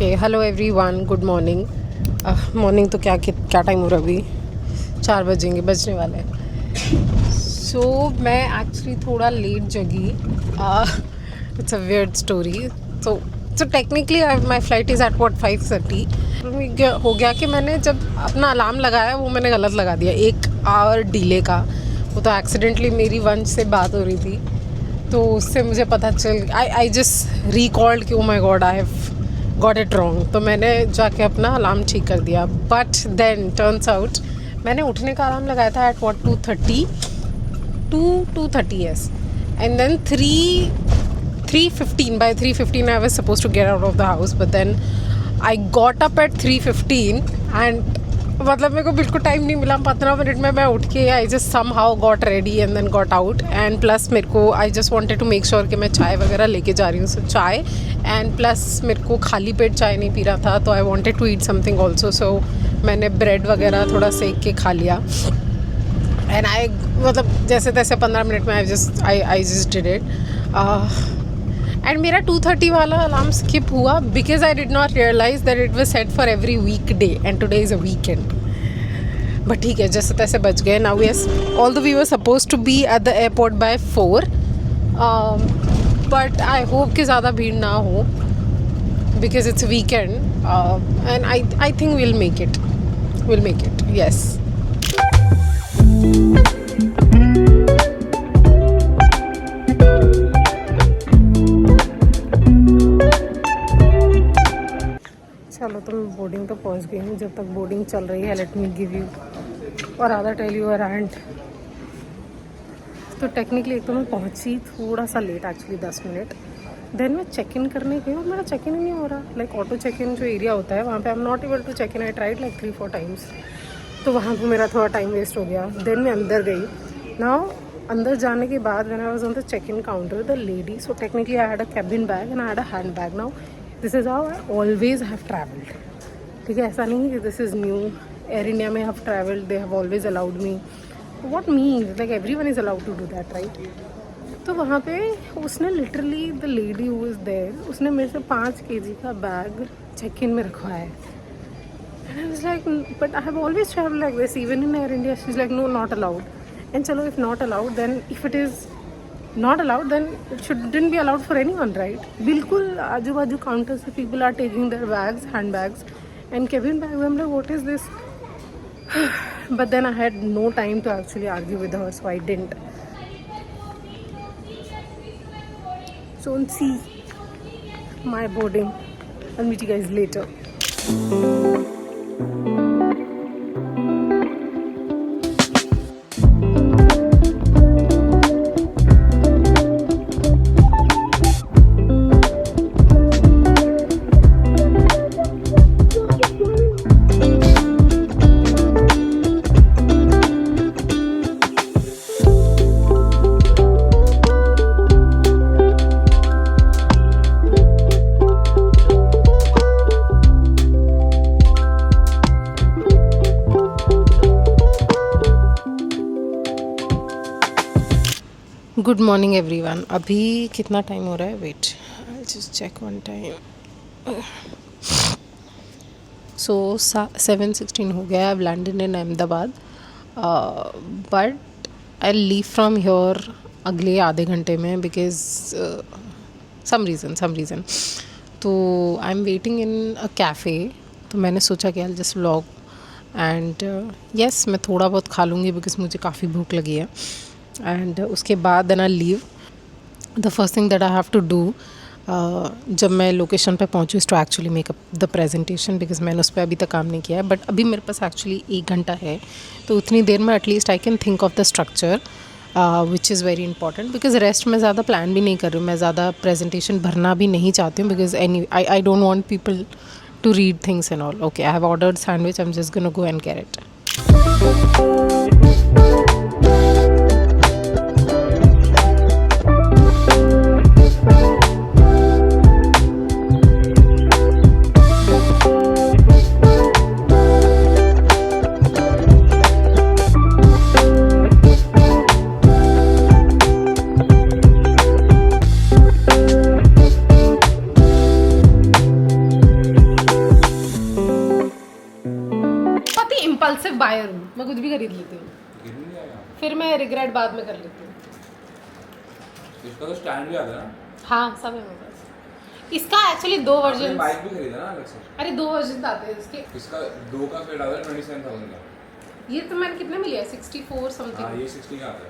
Okay, hello everyone, good morning. Morning तो क्या time हो रहा है अभी? 4 बजने वाले हैं। सो मैं एक्चुअली थोड़ा लेट जगी। It's a weird story. So technically my flight is at 5:30। हो गया कि मैंने जब अपना अलार्म लगाया वो मैंने गलत लगा दिया, 1 आवर डिले का। वो तो एक्सीडेंटली मेरी वंश से बात हो रही थी, तो उससे मुझे पता चल आई जस्ट रिकॉल्ड कि oh my god, I have got it wrong. तो मैंने जाके अपना अलार्म ठीक कर दिया। बट देन टर्न्स आउट मैंने उठने का अलार्म लगाया था at 2:30 yes, and then 3:15 by 3:15 I was supposed to get out of the house, but then I got up at 3:15 and मतलब मेरे को बिल्कुल टाइम नहीं मिला। 15 मिनट में मैं उठ के I just somehow got ready and then got out. And plus मेरे को I just wanted to make sure कि मैं चाय वगैरह लेके जा रही हूँ, सो चाय, एंड प्लस मेरे को खाली पेट चाय नहीं पी रहा था, तो I wanted to eat something also. So मैंने ब्रेड वगैरह थोड़ा सेक के खा लिया। एंड आई मतलब जैसे तैसे 15 मिनट में I just did it. And मेरा 2:30 वाला अलार्म स्किप हुआ because I did not realise that it was set for every weekday and today is a weekend. But ठीक है, जैसे तैसे बच गए। Now yes, although we were suppose to be at the airport by 4, but I hope कि ज़्यादा भीड़ ना हो because it's weekend and I think will make it yes. चलो, तो मैं बोर्डिंग तो पहुंच गई हूँ। जब तक बोर्डिंग चल रही है, लेट मी गिव यू और आधा टेल यू अराउंड। तो टेक्निकली एक तो मैं पहुंची थोड़ा सा लेट, एक्चुअली 10 मिनट। देन मैं चेक इन करने गई और मेरा चेक इन ही नहीं हो रहा। लाइक ऑटो चेक इन जो एरिया होता है वहाँ पे I am not able to check in. I tried like 3-4 times, तो वहाँ पर मेरा थोड़ा टाइम वेस्ट हो गया। देन मैं अंदर गई। नाउ अंदर जाने के बाद when I was on the check in counter, the lady, so technically I had a cabin bag and I had a hand bag. Now this is how I always have travelled. ठीक है, ऐसा नहीं कि this is new. Air India में have travelled, they have always allowed me. What means like everyone is allowed to do that, right? तो वहाँ पे उसने literally, the lady who is there, उसने मेरे से 5 kg का बैग चेक इन में रखवाया है। And I was like, but I have always travel like this even in Air India. She is like, no, not allowed. And चलो, if not allowed then if it is not allowed then it shouldn't be allowed for anyone, right? बिल्कुल आजू बाजू counter से people are taking their bags, handbags and cabin bags. I'm like, what is this? But then I had no time to actually argue with her, so I didn't. So see my boarding. I'll meet you guys later. Good morning everyone. अभी कितना time हो रहा है? Wait, I just check one time. So 7:16 हो गया। I landed in Ahmedabad, but I leave from here अगले आधे घंटे में बिकॉज सम रीज़न। तो I am waiting in a cafe. तो मैंने सोचा कि I just vlog and yes, मैं थोड़ा बहुत खा लूँगी बिकॉज मुझे काफ़ी भूख लगी है। एंड उसके बाद then I leave. The first thing that I have to do जब मैं लोकेशन पे पहुंचूँ is to actually make up the presentation, because मैंने उस पर अभी तक काम नहीं किया है। बट अभी मेरे पास एक्चुअली 1 घंटा है, तो उतनी देर में at least I can think of the structure which is very important. Because rest में ज़्यादा प्लान भी नहीं कर रही हूँ, मैं ज़्यादा प्रेजेंटेशन भरना भी नहीं चाहती हूँ because I don't want people to read things and all. Okay, I have ordered sandwich, I am just gonna go and get it. बायर हूँ, मैं कुछ भी खरीद लेती हूँ, फिर मैं रिग्रेट बाद में कर लेती हूँ। इसका तो स्टैंड भी आता है ना? हाँ सब है मेरे पास। इसका एक्चुअली 2 वर्जन, बाइक भी खरीदा ना अलग से? अरे 2 वर्जन आते हैं इसके। इसका 2 का पेड़ आता है 27,000 का। ये तो मैंने कितने में लिया, 64 समथिंग। हाँ ये 60 का आता है।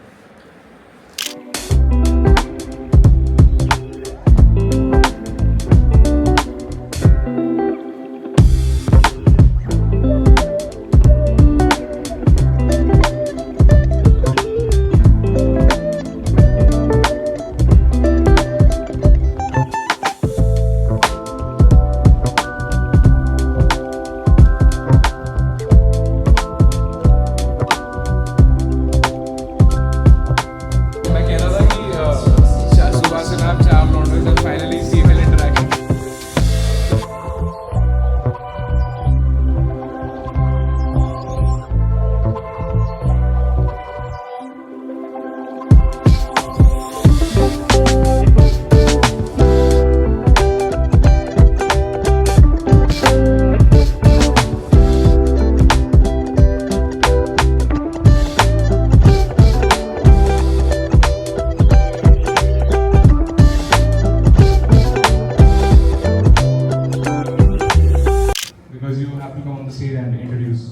And introduce.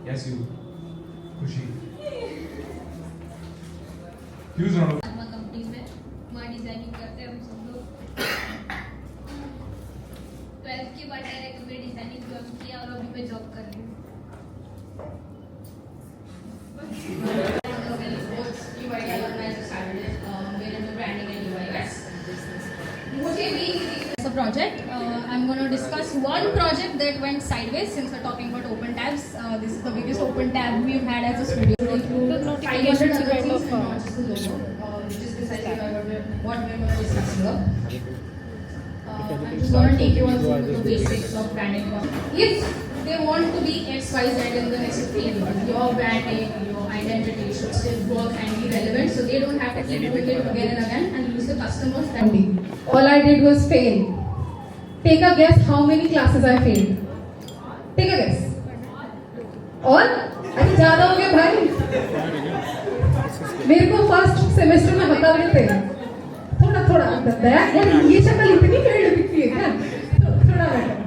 Yes, you. खुशी. Use round. कंपनी में वहाँ डिजाइनिंग करते हैं हम सब लोग। 12th के बाद डायरेक्ट मैं डिजाइनिंग जॉब किया और अभी मैं जॉब कर रही हूँ। Project. I'm going to discuss one project that went sideways since we're talking about open tabs. This is the biggest open tab we've had as a studio. The notifications kind of Just decided what we're going to discuss here. I'm just going to take you on through the basics of branding. If they want to be XYZ in the next 3 years, your branding, your identity should still work and be relevant, so they don't have to keep doing it again and again and lose the customers. All I did was fail. Take a guess how many classes I failed. Take a guess. और अरे ज़्यादा हो गया भाई. मेरे को first semester में बता रहे थे. थोड़ा दया यार ये शक्ल इतनी फेल्ड दिखती है क्या? थोड़ा बेटर.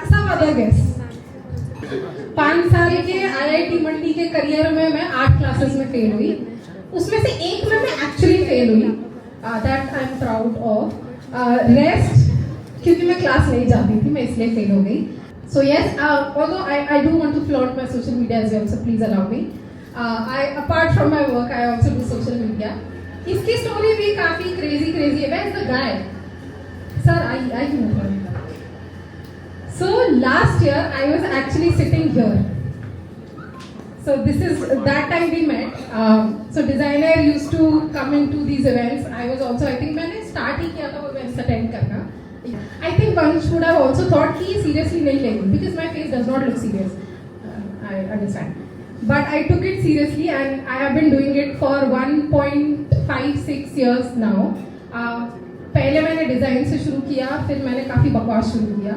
सब अदर गेस. 5 साल के IIT मंडी के करियर में मैं 8 क्लासेस में फेल हुई. उसमें से एक में मैं एक्चुअली फेल हुई. That I'm proud of. Rest क्योंकि मैं क्लास नहीं जाती थी, मैं इसलिए फेल हो गई. So yes, although I do want to flaunt my social media as well, so please allow me. Apart from my work, I also do social media. इसकी स्टोरी भी काफी crazy है. Where is the guy? Sir, I know. So last year I was actually sitting here. So this is that time we met. So designer used to come into these events. I was also, I think मैंने start ही किया था वो events attend करना. I think Vansh would have also thought कि seriously नहीं लेंगे because my face does not look serious. I understand. But I took it seriously and I have been doing it for 1.56 years now. पहले मैंने design से शुरू किया, फिर मैंने काफी बकवास शुरू किया.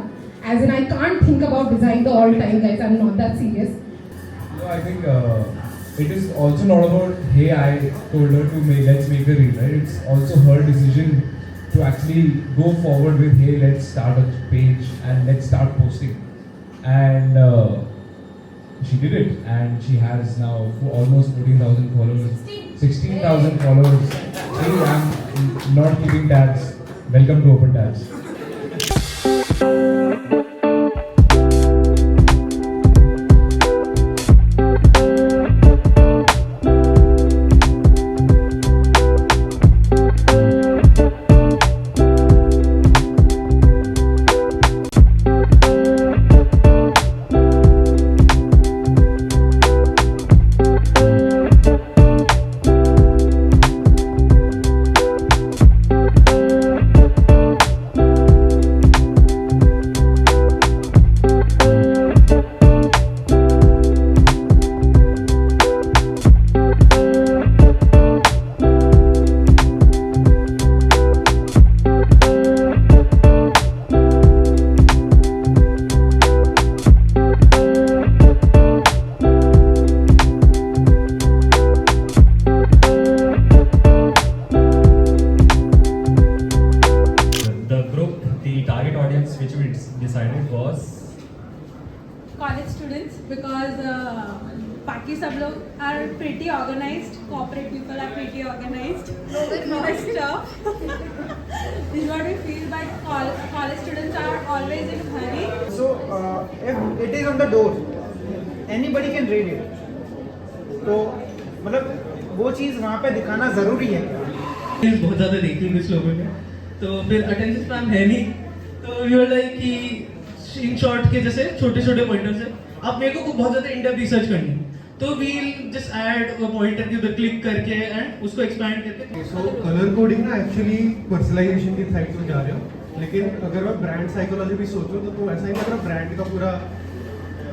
As in I can't think about design the all time, guys. I'm not that serious. No, I think it is also not about, hey, I told her to let's make a reel, right? It's also her decision to actually go forward with, hey, let's start a page and let's start posting. And she did it, and she has now almost 14,000 followers, 16,000 followers. Hey, I'm not keeping tabs. Welcome to Open Tabs. pretty organized. Corporate people are pretty organized. Not stuff. This is what we feel. But college students are always in hurry. So if it is on the door, anybody can read it. तो मतलब वो चीज़ वहाँ पे दिखाना ज़रूरी है. बहुत ज़्यादा देखी कुछ लोगों ने, तो फिर अटेंशन स्पैम है नहीं, तो यू आर लाइक कि इन शॉर्ट के जैसे छोटे छोटे पॉइंटर्स है, आप मेरे को बहुत ज़्यादा इन डेप्थ रिसर्च करनी है, तो we'll just add a pointer के उधर क्लिक करके एंड उसको एक्सपैंड करके. सो कलर कोडिंग ना एक्चुअली पर्सनलाइजेशन की साइड में जा रहे हो, लेकिन अगर मैं ब्रांड साइकोलॉजी भी सोचूं तो ऐसा ही लग रहा ब्रांड का पूरा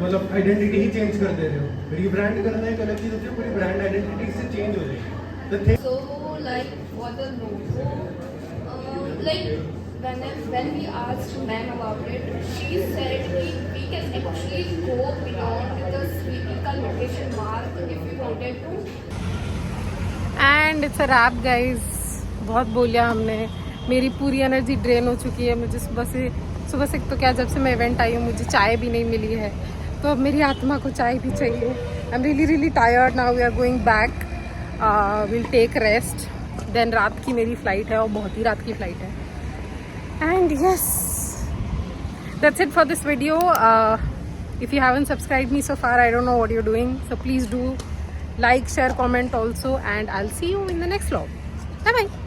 मतलब आइडेंटिटी ही चेंज कर दे रहे हो. रीब्रांड करना एक अलग चीज़ होती है, पूरी ब्रांड आइडेंटिटी से चेंज हो जाएगी. So like for the logo, like when we asked ma'am about it, she said we can actually go beyond the Sweetika location mark if we wanted to. And it's a wrap guys. बहुत बोलिया हमने, मेरी पूरी energy drain हो चुकी है. मुझे सुबह से तो क्या, जब से मैं इवेंट आई हूँ मुझे चाय भी नहीं मिली है, तो अब मेरी आत्मा को चाय भी चाहिए. I am really tired now. We are going back. Will take rest. Then रात की मेरी फ़्लाइट है और बहुत ही रात की फ़्लाइट है. And yes, that's it for this video. If you haven't subscribe me so far, I don't know what you're doing, so please do like, share, comment also, and I'll see you in the next vlog. Bye bye.